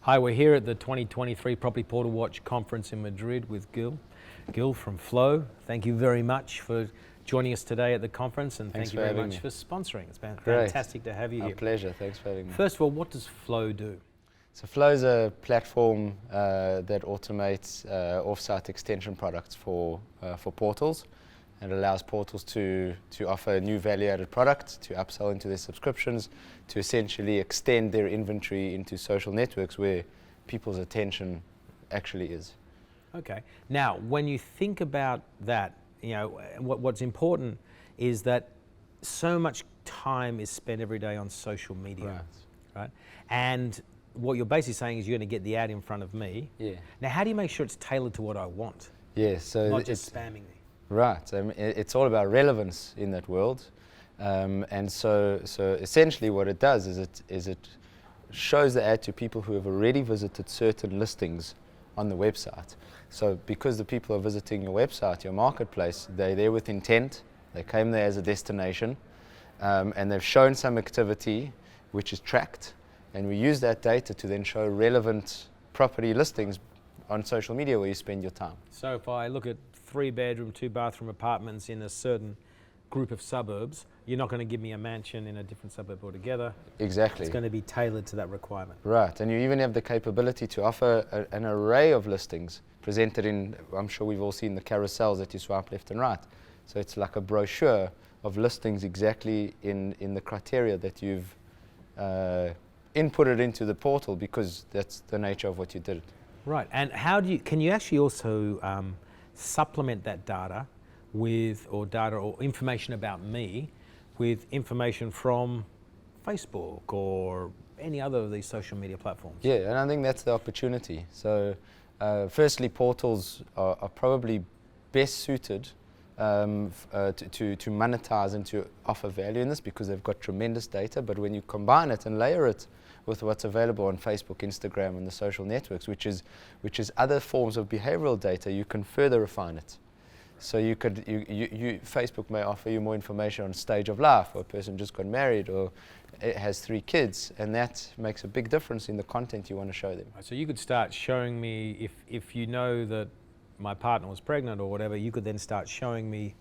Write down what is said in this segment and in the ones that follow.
Hi, we're here at the 2023 Property Portal Watch Conference in Madrid with Gil. Gil from Flow, thank you very much for joining us today at the conference, and thank you very much for sponsoring. It's been fantastic to have you here. Our pleasure, thanks for having me. First of all, what does Flow do? So Flow is a platform that automates off-site extension products for portals, and allows portals to offer new value-added products, to upsell into their subscriptions, to essentially extend their inventory into social networks where people's attention actually is. Okay. Now, when you think about that, you know, what's important is that so much time is spent every day on social media, right? And what you're basically saying is you're going to get the ad in front of me. Yeah. Now, how do you make sure it's tailored to what I want? Yeah, so not just spamming me. Right. I mean, it's all about relevance in that world, and so essentially what it does is it shows the ad to people who have already visited certain listings on the website. So because the people are visiting your website, your marketplace, they're there with intent. They came there as a destination, and they've shown some activity which is tracked, and we use that data to then show relevant property listings on social media where you spend your time. So if I look at 3-bedroom, 2-bathroom apartments in a certain group of suburbs, you're not going to give me a mansion in a different suburb altogether. Exactly. It's going to be tailored to that requirement. Right, and you even have the capability to offer an array of listings presented in, I'm sure we've all seen the carousels that you swipe left and right. So it's like a brochure of listings exactly in the criteria that you've inputted into the portal, because that's the nature of what you did. Right, and can you actually also supplement that data with, or information about me, with information from Facebook or any other of these social media platforms? Yeah, and I think that's the opportunity. So firstly, portals are probably best suited to monetize and to offer value in this, because they've got tremendous data. But when you combine it and layer it with what's available on Facebook, Instagram, and the social networks, which is other forms of behavioral data, you can further refine it. So Facebook may offer you more information on stage of life, or a person just got married, or has 3 kids, and that makes a big difference in the content you want to show them. So you could start showing me, if you know that my partner was pregnant or whatever, you could then start showing me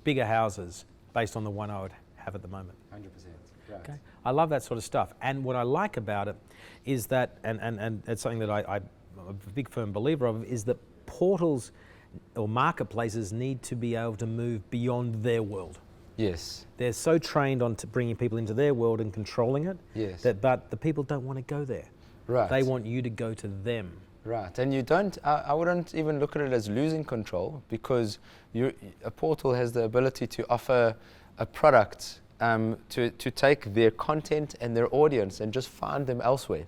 bigger houses based on the one I would have at the moment. 100%. Right. Okay. I love that sort of stuff. And what I like about it is that, and it's something that I'm a big firm believer of, is that portals or marketplaces need to be able to move beyond their world. Yes. They're so trained on to bringing people into their world and controlling it, yes, but the people don't want to go there. Right. They want you to go to them. Right, and you don't, I wouldn't even look at it as losing control, because a portal has the ability to offer a product to take their content and their audience and just find them elsewhere,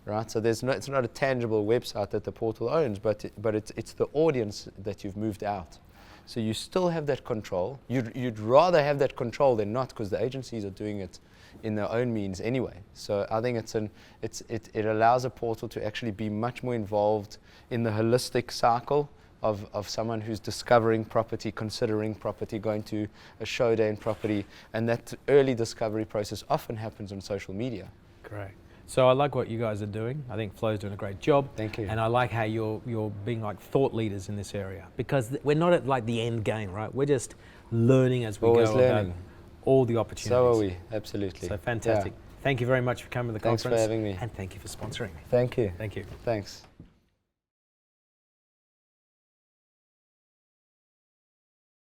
right? So it's not a tangible website that the portal owns, but it's the audience that you've moved out. So you still have that control. You'd rather have that control than not, because the agencies are doing it in their own means anyway. So I think it allows a portal to actually be much more involved in the holistic cycle of someone who's discovering property, considering property, going to a show day in property, and that early discovery process often happens on social media. Great. So I like what you guys are doing. I think Flow's doing a great job. Thank you. And I like how you're being like thought leaders in this area, because we're not at like the end game, right? We're just learning as we Always go learning. about all the opportunities. So are we, absolutely. So fantastic. Yeah. Thank you very much for coming to the conference. Thanks for having me. And thank you for sponsoring me. Thank you. Thank you. Thanks.